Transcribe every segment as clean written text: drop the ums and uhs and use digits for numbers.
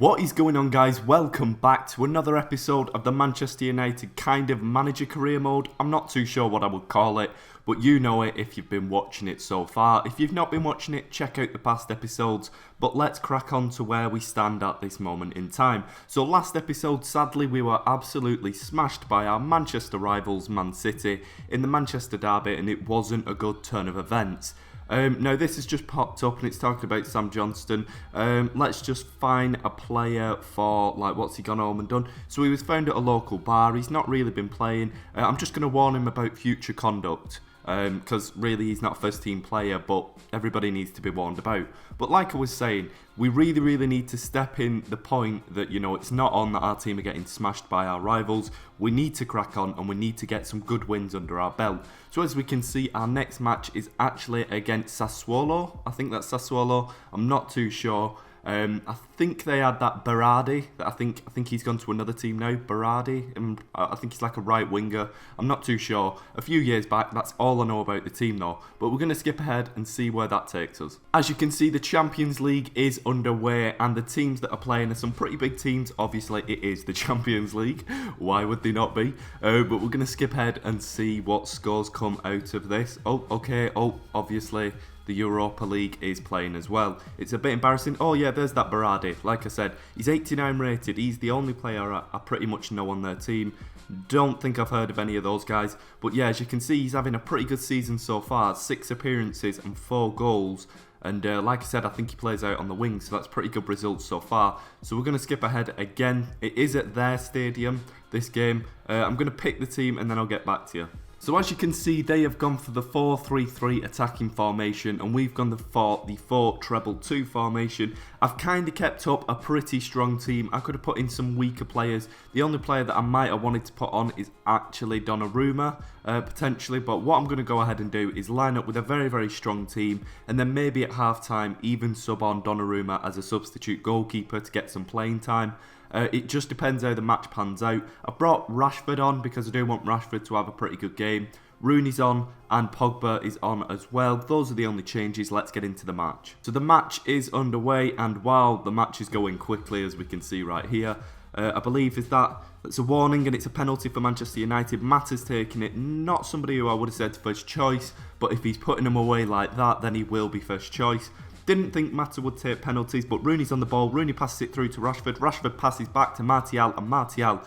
What is going on, guys? Welcome back to another episode of the Manchester United kind of manager career mode. I'm not too sure what I would call it, but you know it if you've been watching it so far. If you've not been watching it, check out the past episodes, but let's crack on to where we stand at this moment in time. So last episode, sadly, we were absolutely smashed by our Manchester rivals, Man City, in the Manchester derby, and it wasn't a good turn of events. Now this has just popped up and it's talking about Sam Johnston. Let's just find a player for, like, what's he gone home and done. So he was found at a local bar. He's not really been playing. I'm just going to warn him about future conduct. Because really he's not a first team player, but everybody needs to be warned about. But like I was saying, we really need to step in the point that, you know, it's not on that our team are getting smashed by our rivals. We need to crack on and we need to get some good wins under our belt. So as we can see, our next match is actually against Sassuolo. I think that's Sassuolo. I'm not too sure. I think they had that Berardi. I think he's gone to another team now. Berardi. I think he's like a right winger. I'm not too sure. A few years back, that's all I know about the team though. But we're going to skip ahead and see where that takes us. As you can see, the Champions League is underway, and the teams that are playing are some pretty big teams. Obviously, it is the Champions League. Why would they not be? But we're going to skip ahead and see what scores come out of this. Oh, okay. Oh, obviously, the Europa League is playing as well. It's a bit embarrassing. Oh yeah, there's that Berardi. Like I said, he's 89 rated. He's the only player I pretty much know on their team. Don't think I've heard of any of those guys. But yeah, as you can see, he's having a pretty good season so far. 6 appearances and 4 goals. And like I said, I think he plays out on the wing, so that's pretty good results so far. So we're going to skip ahead again. It is at their stadium, this game. I'm going to pick the team and then I'll get back to you. So as you can see, they have gone for the 4-3-3 attacking formation, and we've gone for the 4-treble-2 formation. I've kind of kept up a pretty strong team. I could have put in some weaker players. The only player that I might have wanted to put on is actually Donnarumma, potentially. But what I'm going to go ahead and do is line up with a very strong team, and then maybe at half-time even sub on Donnarumma as a substitute goalkeeper to get some playing time. It just depends how the match pans out. I brought Rashford on because I do want Rashford to have a pretty good game. Rooney's on and Pogba is on as well. Those are the only changes. Let's get into the match. So the match is underway, and while the match is going quickly, as we can see right here, I believe that's a warning and it's a penalty for Manchester United. Matt has taken it. Not somebody who I would have said first choice, but if he's putting him away like that, then he will be first choice. Didn't think Mata would take penalties, but Rooney's on the ball. Rooney passes it through to Rashford. Rashford passes back to Martial, and Martial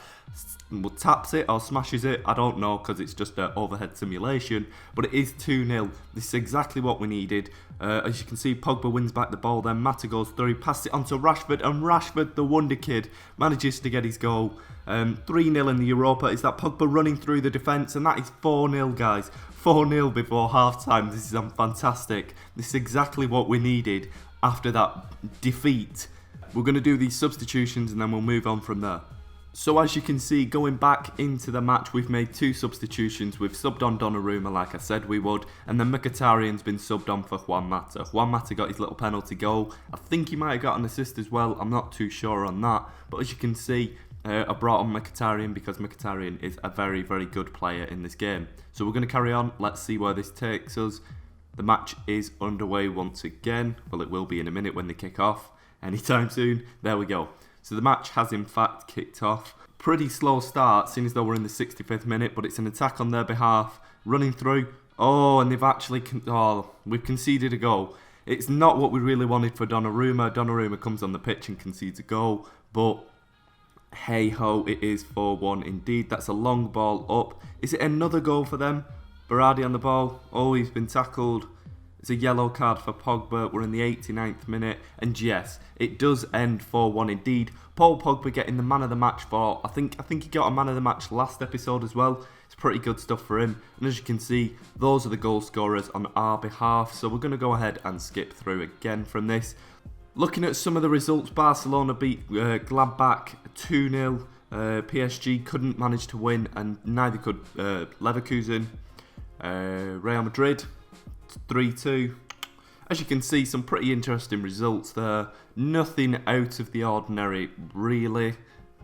taps it or smashes it. I don't know, because it's just an overhead simulation, but it is 2-0. This is exactly what we needed. As you can see, Pogba wins back the ball, then Mata goes through, passes it onto Rashford, and Rashford, the wonder kid, manages to get his goal. 3-0 in the Europa. Is that Pogba running through the defence, and that is 4-0, guys. 4-0 before half-time. This is fantastic. This is exactly what we needed after that defeat. We're going to do these substitutions and then we'll move on from there. So as you can see, going back into the match, we've made 2 substitutions. We've subbed on Donnarumma like I said we would, and then Mkhitaryan's been subbed on for Juan Mata. Juan Mata got his little penalty goal. I think he might have got an assist as well. I'm not too sure on that. But as you can see, I brought on Mkhitaryan because Mkhitaryan is a very good player in this game. So we're going to carry on. Let's see where this takes us. The match is underway once again. Well, it will be in a minute when they kick off. Anytime soon. There we go. So the match has in fact kicked off. Pretty slow start, seeing as though we're in the 65th minute, but it's an attack on their behalf. Running through. Oh, and they've actually... we've conceded a goal. It's not what we really wanted for Donnarumma. Donnarumma comes on the pitch and concedes a goal, but... hey ho, it is 4-1 indeed. That's a long ball up. Is it another goal for them? Berardi on the ball. Oh, he's been tackled. It's a yellow card for Pogba. We're in the 89th minute. And yes, it does end 4-1 indeed. Paul Pogba getting the man of the match for... I think he got a man of the match last episode as well. It's pretty good stuff for him. And as you can see, those are the goal scorers on our behalf. So we're going to go ahead and skip through again from this. Looking at some of the results, Barcelona beat Gladbach 2-0. PSG couldn't manage to win, and neither could Leverkusen. Real Madrid 3-2. As you can see, some pretty interesting results there. Nothing out of the ordinary, really.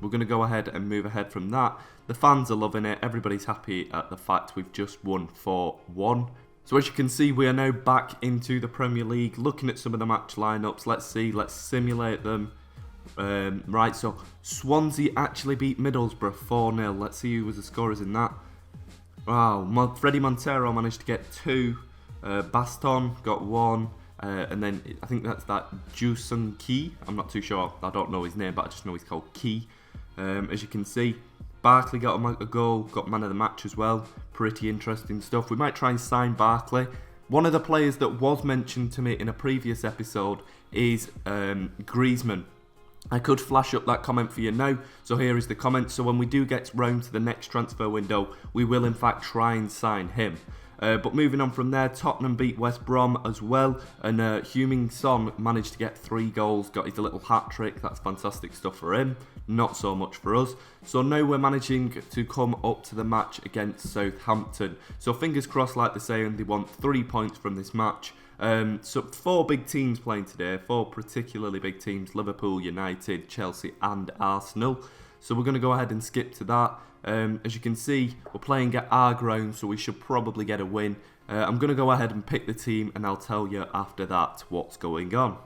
We're going to go ahead and move ahead from that. The fans are loving it. Everybody's happy at the fact we've just won 4-1. So as you can see, we are now back into the Premier League, looking at some of the match lineups. Let's see, let's simulate them. Right, so Swansea actually beat Middlesbrough 4-0. Let's see who was the scorers in that. Wow, Freddie Montero managed to get 2. Baston got 1. And then I think that's that Jusun Key. I'm not too sure. I don't know his name, but I just know he's called Key. As you can see, Barkley got a goal, got man of the match as well. Pretty interesting stuff. We might try and sign Barkley. One of the players that was mentioned to me in a previous episode is Griezmann. I could flash up that comment for you now. So here is the comment. So when we do get round to the next transfer window, we will in fact try and sign him. But moving on from there, Tottenham beat West Brom as well, and Heung-min Son managed to get 3 goals, got his little hat-trick. That's fantastic stuff for him, not so much for us. So now we're managing to come up to the match against Southampton. So fingers crossed, like they're saying, they want 3 points from this match. So 4 big teams playing today, 4 particularly big teams: Liverpool, United, Chelsea and Arsenal. So we're going to go ahead and skip to that. As you can see, we're playing at our ground, so we should probably get a win. I'm going to go ahead and pick the team, and I'll tell you after that what's going on.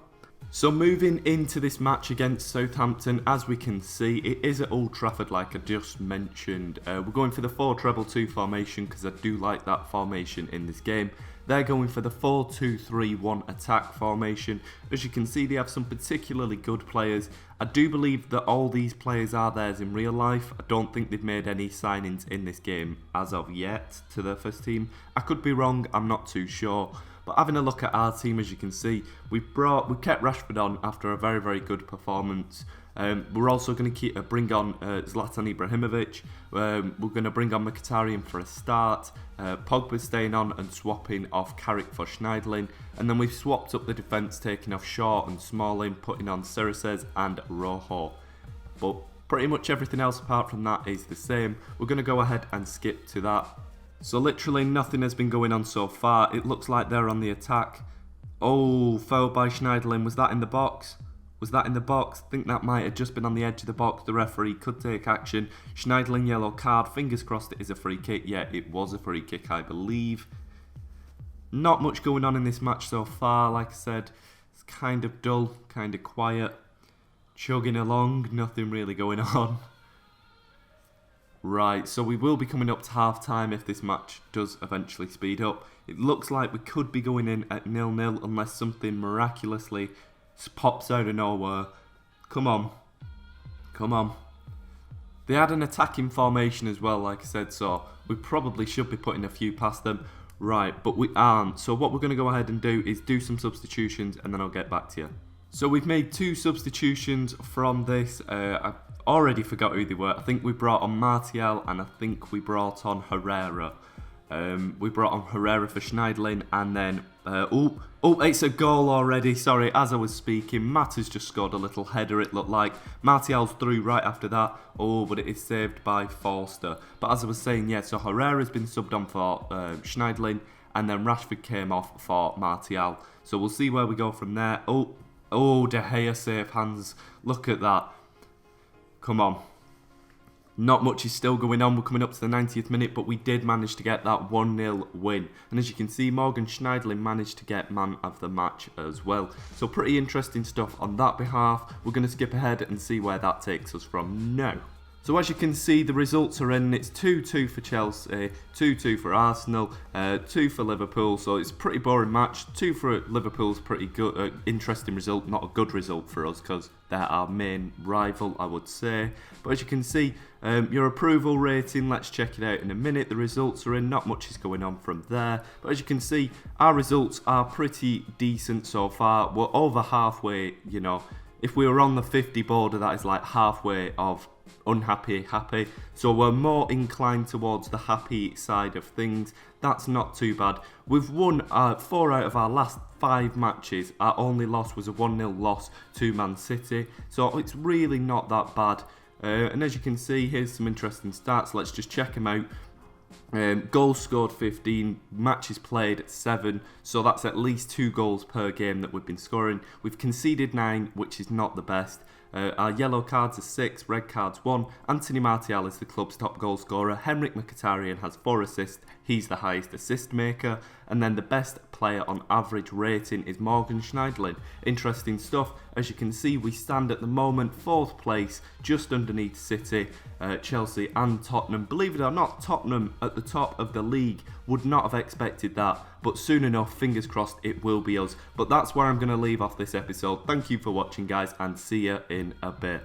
So moving into this match against Southampton, as we can see, it is at Old Trafford like I just mentioned. We're going for the 4-2-2 formation because I do like that formation in this game. They're going for the 4-2-3-1 attack formation. As you can see, they have some particularly good players. I do believe that all these players are theirs in real life. I don't think they've made any signings in this game as of yet to their first team. I could be wrong, I'm not too sure. But having a look at our team, as you can see, we kept Rashford on after a very, very good performance. We're also going to bring on Zlatan Ibrahimovic. We're going to bring on Mkhitaryan for a start. Pogba's staying on and swapping off Carrick for Schneiderlin. And then we've swapped up the defence, taking off Shaw and Smalling, putting on Sirises and Rojo. But pretty much everything else apart from that is the same. We're going to go ahead and skip to that. So literally nothing has been going on so far. It looks like they're on the attack. Oh, fouled by Schneiderlin. Was that in the box? Was that in the box? I think that might have just been on the edge of the box. The referee could take action. Schneiderlin, yellow card. Fingers crossed it is a free kick. Yeah, it was a free kick, I believe. Not much going on in this match so far. Like I said, it's kind of dull, kind of quiet. Chugging along, nothing really going on. Right, so we will be coming up to half-time if this match does eventually speed up. It looks like we could be going in at 0-0 unless something miraculously pops out of nowhere. Come on. Come on. They had an attacking formation as well, like I said, so we probably should be putting a few past them. Right, but we aren't. So what we're going to go ahead and do is do some substitutions and then I'll get back to you. So we've made 2 substitutions from this. I already forgot who they were. I think we brought on Martial and I think we brought on Herrera. We brought on Herrera for Schneiderlin and then... oh, it's a goal already. Sorry, as I was speaking, Matt has just scored a little header, it looked like. Martial's through right after that. Oh, but it is saved by Forster. But as I was saying, yeah, so Herrera's been subbed on for Schneiderlin and then Rashford came off for Martial. So we'll see where we go from there. Oh, De Gea safe hands. Look at that. Come on. Not much is still going on. We're coming up to the 90th minute, but we did manage to get that 1-0 win. And as you can see, Morgan Schneiderlin managed to get man of the match as well. So pretty interesting stuff on that behalf. We're going to skip ahead and see where that takes us from now. So as you can see, the results are in. It's 2-2 for Chelsea, 2-2 for Arsenal, 2 for Liverpool. So it's a pretty boring match. 2 for Liverpool's pretty good, interesting result. Not a good result for us because they're our main rival, I would say. But as you can see, your approval rating, let's check it out in a minute. The results are in. Not much is going on from there. But as you can see, our results are pretty decent so far. We're over halfway, you know. If we were on the 50 border, that is like halfway of unhappy, happy. So we're more inclined towards the happy side of things. That's not too bad. We've won 4 out of our last 5 matches. Our only loss was a 1-0 loss to Man City. So it's really not that bad. And as you can see, here's some interesting stats. Let's just check them out. Goals scored 15, matches played 7, so that's at least 2 goals per game that we've been scoring. We've conceded 9, which is not the best. Our yellow cards are 6, red cards 1. Anthony Martial is the club's top goal scorer. Henrik Mkhitaryan has 4 assists. He's the highest assist maker. And then the best player on average rating is Morgan Schneiderlin. Interesting stuff. As you can see, we stand at the moment 4th place, just underneath City, Chelsea and Tottenham. Believe it or not, Tottenham at the top of the league. Would not have expected that, but soon enough, fingers crossed, it will be us. But that's where I'm going to leave off this episode. Thank you for watching, guys, and see you in a bit.